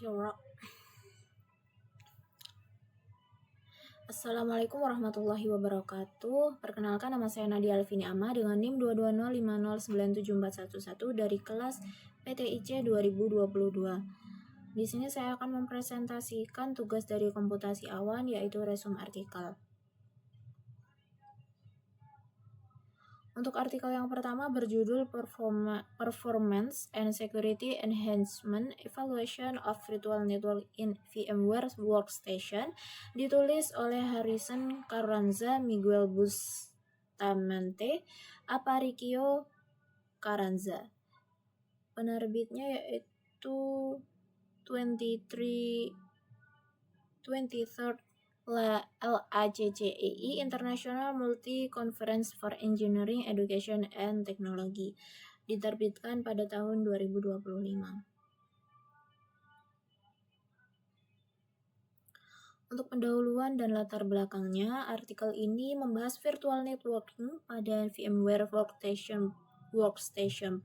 Kira. Assalamualaikum warahmatullahi wabarakatuh. Perkenalkan, nama saya Nadia Alvini Ama dengan NIM 22050974111 dari kelas PTIC 2022. Di sini saya akan mempresentasikan tugas dari komputasi awan, yaitu resume artikel. Untuk artikel yang pertama berjudul Performance and Security Enhancement Evaluation of Virtual Network in VMware Workstation, ditulis oleh Harrison Carranza, Miguel Bustamante, Aparicio Carranza. Penerbitnya yaitu 23rd LACCEI International Multi Conference for Engineering, Education and Technology, diterbitkan pada tahun 2025. Untuk pendahuluan dan latar belakangnya, artikel ini membahas virtual networking pada VMware Workstation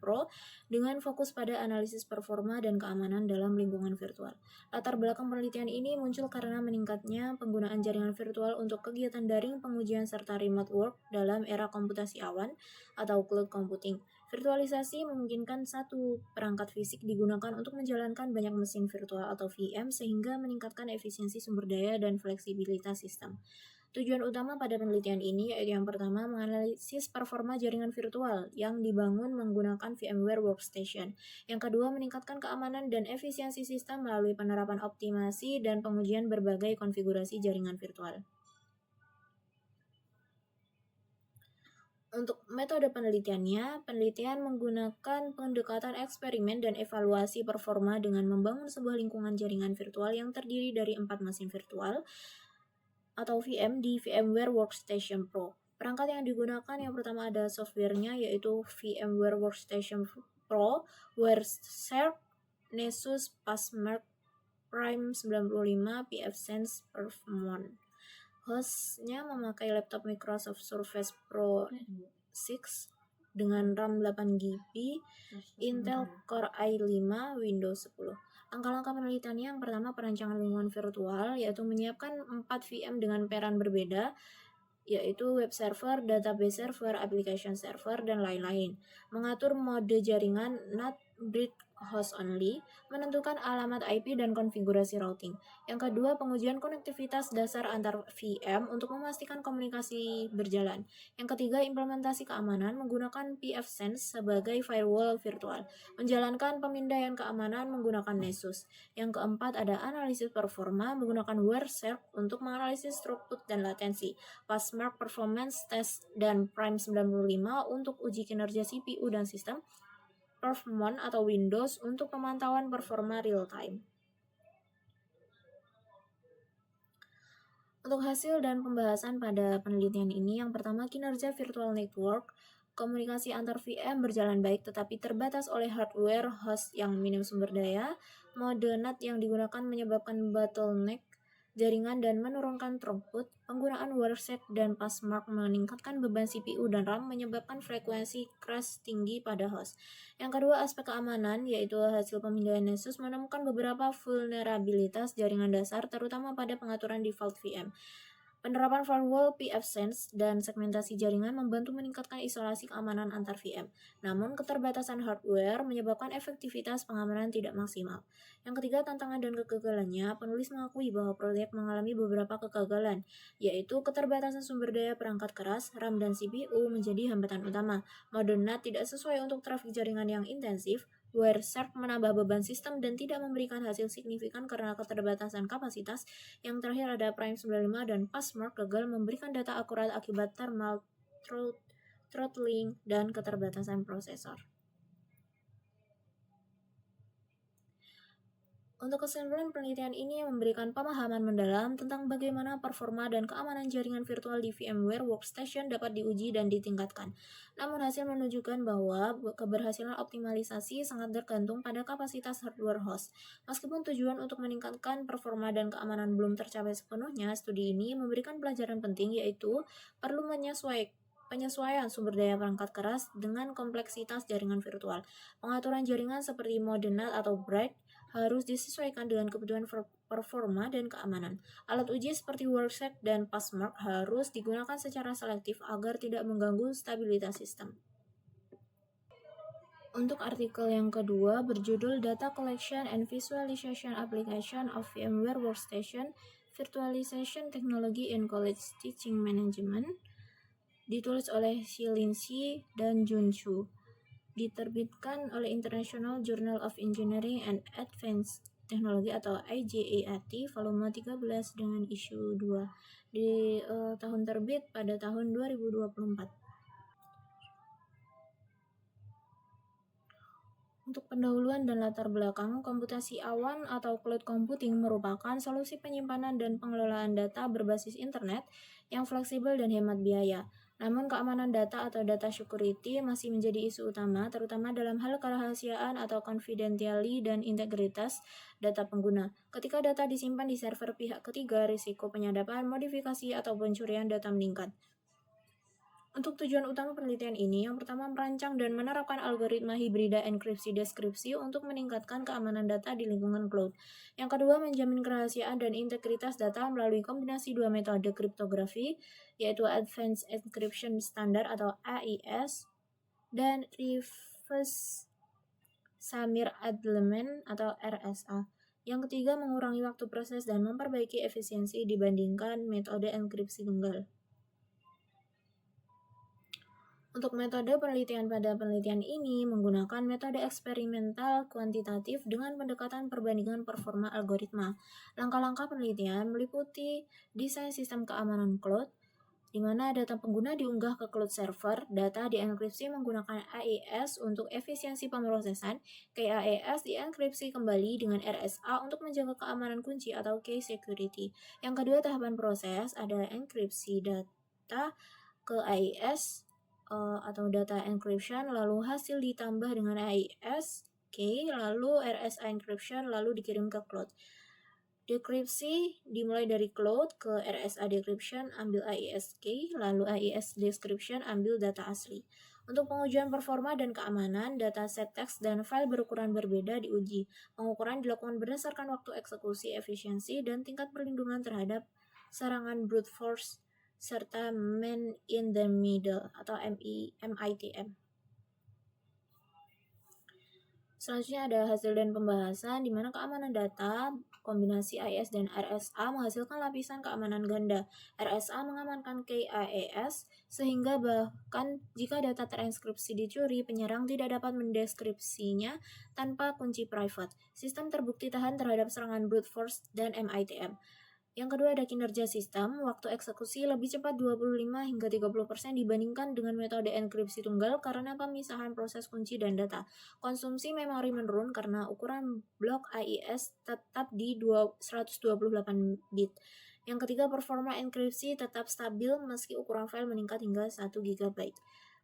Pro dengan fokus pada analisis performa dan keamanan dalam lingkungan virtual. Latar belakang penelitian ini muncul karena meningkatnya penggunaan jaringan virtual untuk kegiatan daring, pengujian, serta remote work dalam era komputasi awan atau cloud computing. Virtualisasi memungkinkan satu perangkat fisik digunakan untuk menjalankan banyak mesin virtual atau VM sehingga meningkatkan efisiensi sumber daya dan fleksibilitas sistem. Tujuan utama pada penelitian ini yaitu yang pertama, menganalisis performa jaringan virtual yang dibangun menggunakan VMware Workstation. Yang kedua, meningkatkan keamanan dan efisiensi sistem melalui penerapan optimasi dan pengujian berbagai konfigurasi jaringan virtual. Untuk metode penelitiannya, penelitian menggunakan pendekatan eksperimen dan evaluasi performa dengan membangun sebuah lingkungan jaringan virtual yang terdiri dari 4 mesin virtual atau VM di VMware Workstation Pro. Perangkat yang digunakan yang pertama ada softwarenya yaitu VMware Workstation Pro, WireShark, Nessus, Passmark, Prime 95, pfSense, Perfmon. Hostnya memakai laptop Microsoft Surface Pro 6 dengan RAM 8GB, Intel Core i5, Windows 10. Langkah-langkah penelitiannya yang pertama, perancangan lingkungan virtual, yaitu menyiapkan 4 VM dengan peran berbeda, yaitu web server, database server, application server, dan lain-lain. Mengatur mode jaringan NAT bridge host only, menentukan alamat IP dan konfigurasi routing. Yang kedua, pengujian konektivitas dasar antar VM untuk memastikan komunikasi berjalan. Yang ketiga, implementasi keamanan menggunakan pfSense sebagai firewall virtual. Menjalankan pemindaian keamanan menggunakan Nessus. Yang keempat, ada analisis performa menggunakan WireShark untuk menganalisis throughput dan latensi. Passmark Performance Test dan Prime 95 untuk uji kinerja CPU dan sistem. Perfmon atau Windows untuk pemantauan performa real time. Untuk hasil dan pembahasan pada penelitian ini, yang pertama, kinerja virtual network, komunikasi antar VM berjalan baik tetapi terbatas oleh hardware host yang minim sumber daya. Mode NAT yang digunakan menyebabkan bottleneck jaringan dan menurunkan throughput. Penggunaan WireShark dan Passmark meningkatkan beban CPU dan RAM menyebabkan frekuensi crash tinggi pada host. Yang kedua, aspek keamanan, yaitu hasil pemindaian Nessus menemukan beberapa vulnerabilitas jaringan dasar terutama pada pengaturan default VM. Penerapan firewall, pfSense, dan segmentasi jaringan membantu meningkatkan isolasi keamanan antar VM. Namun, keterbatasan hardware menyebabkan efektivitas pengamanan tidak maksimal. Yang ketiga, tantangan dan kegagalannya, penulis mengakui bahwa proyek mengalami beberapa kegagalan, yaitu keterbatasan sumber daya perangkat keras, RAM dan CPU menjadi hambatan utama. Mode NAT tidak sesuai untuk trafik jaringan yang intensif. WireShark menambah beban sistem dan tidak memberikan hasil signifikan karena keterbatasan kapasitas. Yang terakhir ada Prime 95 dan Passmark gagal memberikan data akurat akibat thermal throttling dan keterbatasan prosesor. Untuk kesimpulan, penelitian ini memberikan pemahaman mendalam tentang bagaimana performa dan keamanan jaringan virtual di VMware Workstation dapat diuji dan ditingkatkan. Namun hasil menunjukkan bahwa keberhasilan optimalisasi sangat tergantung pada kapasitas hardware host. Meskipun tujuan untuk meningkatkan performa dan keamanan belum tercapai sepenuhnya, studi ini memberikan pelajaran penting, yaitu perlu menyesuaikan penyesuaian sumber daya perangkat keras dengan kompleksitas jaringan virtual. Pengaturan jaringan seperti mode NAT atau bright harus disesuaikan dengan kebutuhan performa dan keamanan. Alat uji seperti WorkSec dan Passmark harus digunakan secara selektif agar tidak mengganggu stabilitas sistem. Untuk artikel yang kedua berjudul Data Collection and Visualization Application of VMware Workstation Virtualization Technology in College Teaching Management, ditulis oleh Lindsay dan Jun Chu, diterbitkan oleh International Journal of Engineering and Advanced Technology atau IJAT volume 13 dengan isu 2 di tahun terbit pada tahun 2024. Untuk pendahuluan dan latar belakang, komputasi awan atau cloud computing merupakan solusi penyimpanan dan pengelolaan data berbasis internet yang fleksibel dan hemat biaya. Namun keamanan data atau data security masih menjadi isu utama, terutama dalam hal kerahasiaan atau confidentiality dan integritas data pengguna. Ketika data disimpan di server pihak ketiga, risiko penyadapan, modifikasi, atau pencurian data meningkat. Untuk tujuan utama penelitian ini, yang pertama merancang dan menerapkan algoritma hibrida enkripsi-deskripsi untuk meningkatkan keamanan data di lingkungan cloud. Yang kedua, menjamin kerahasiaan dan integritas data melalui kombinasi dua metode kriptografi, yaitu Advanced Encryption Standard atau AES dan Reverse Samir Adleman atau RSA. Yang ketiga, mengurangi waktu proses dan memperbaiki efisiensi dibandingkan metode enkripsi tunggal. Untuk metode penelitian pada penelitian ini menggunakan metode eksperimental kuantitatif dengan pendekatan perbandingan performa algoritma. Langkah-langkah penelitian meliputi desain sistem keamanan cloud, di mana data pengguna diunggah ke cloud server, data dienkripsi menggunakan AES untuk efisiensi pemrosesan, KAES dienkripsi kembali dengan RSA untuk menjaga keamanan kunci atau key security. Yang kedua, tahapan proses ada enkripsi data ke AES atau data encryption, lalu hasil ditambah dengan AES key, lalu RSA encryption, lalu dikirim ke cloud. Dekripsi dimulai dari cloud ke RSA decryption, ambil AES key, lalu AES description, ambil data asli. Untuk pengujian performa dan keamanan, dataset teks dan file berukuran berbeda diuji. Pengukuran dilakukan berdasarkan waktu eksekusi, efisiensi, dan tingkat perlindungan terhadap serangan brute force serta man in the middle atau MITM. Selanjutnya ada hasil dan pembahasan di mana keamanan data kombinasi AES dan RSA menghasilkan lapisan keamanan ganda. RSA mengamankan key AES sehingga bahkan jika data terinskripsi dicuri, penyerang tidak dapat mendeskripsinya tanpa kunci private. Sistem terbukti tahan terhadap serangan brute force dan MITM. Yang kedua ada kinerja sistem, waktu eksekusi lebih cepat 25 hingga 30% dibandingkan dengan metode enkripsi tunggal karena pemisahan proses kunci dan data. Konsumsi memori menurun karena ukuran blok AES tetap di 128 bit. Yang ketiga, performa enkripsi tetap stabil meski ukuran file meningkat hingga 1 GB.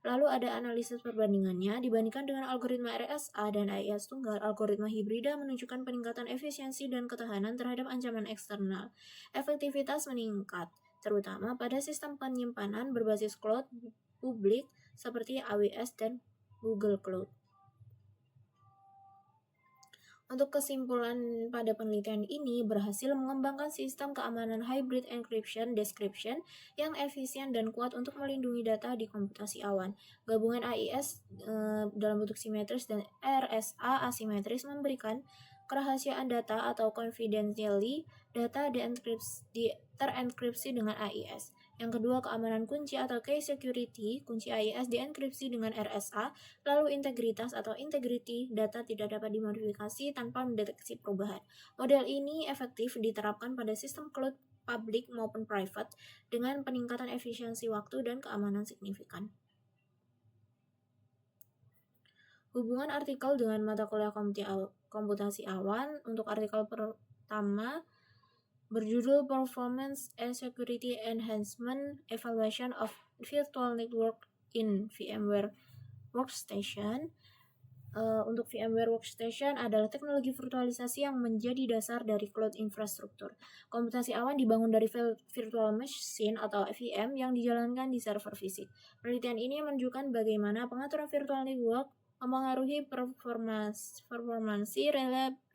Lalu ada analisis perbandingannya, dibandingkan dengan algoritma RSA dan AES tunggal, algoritma hibrida menunjukkan peningkatan efisiensi dan ketahanan terhadap ancaman eksternal. Efektivitas meningkat, terutama pada sistem penyimpanan berbasis cloud publik seperti AWS dan Google Cloud. Untuk kesimpulan pada penelitian ini berhasil mengembangkan sistem keamanan hybrid encryption description yang efisien dan kuat untuk melindungi data di komputasi awan. Gabungan AES dalam bentuk simetris dan RSA asimetris memberikan kerahasiaan data atau confidentiality data terenkripsi dengan AES. Yang kedua, keamanan kunci atau key security, kunci AES dienkripsi dengan RSA, lalu integritas atau integrity, data tidak dapat dimodifikasi tanpa mendeteksi perubahan. Model ini efektif diterapkan pada sistem cloud publik maupun private dengan peningkatan efisiensi waktu dan keamanan signifikan. Hubungan artikel dengan mata kuliah komputasi awan. Untuk artikel pertama berjudul Performance and Security Enhancement Evaluation of Virtual Network in VMware Workstation. Untuk VMware Workstation adalah teknologi virtualisasi yang menjadi dasar dari cloud infrastruktur. Komputasi awan dibangun dari virtual machine atau VM yang dijalankan di server fisik. Penelitian ini menunjukkan bagaimana pengaturan virtual network mempengaruhi performansi,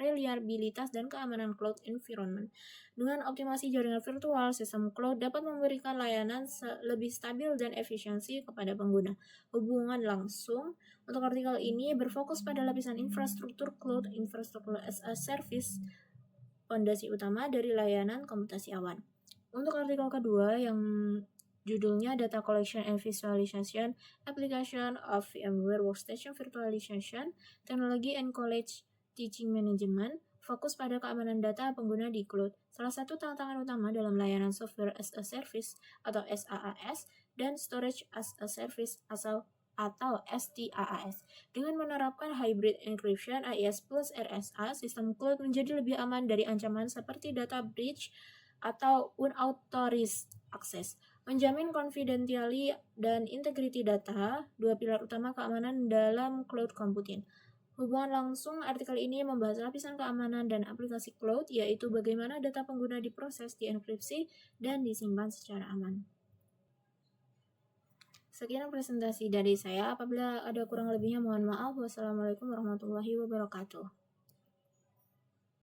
reliabilitas, dan keamanan cloud environment. Dengan optimasi jaringan virtual, sistem cloud dapat memberikan layanan lebih stabil dan efisiensi kepada pengguna. Hubungan langsung untuk artikel ini berfokus pada lapisan infrastruktur cloud, infrastruktur as a service, fondasi utama dari layanan komputasi awan. Untuk artikel kedua yang judulnya Data Collection and Visualization, Application of VMware Workstation Virtualization, Technology and College Teaching Management, fokus pada keamanan data pengguna di cloud. Salah satu tantangan utama dalam layanan Software as a Service atau SaaS dan Storage as a Service atau STAAS. Dengan menerapkan hybrid encryption AES plus RSA, sistem cloud menjadi lebih aman dari ancaman seperti data breach atau unauthorized access. Menjamin confidentiality dan integrity data, dua pilar utama keamanan dalam cloud computing. Hubungan langsung artikel ini membahas lapisan keamanan dan aplikasi cloud, yaitu bagaimana data pengguna diproses, dienkripsi, dan disimpan secara aman. Sekian presentasi dari saya. Apabila ada kurang lebihnya mohon maaf. Wassalamualaikum warahmatullahi wabarakatuh.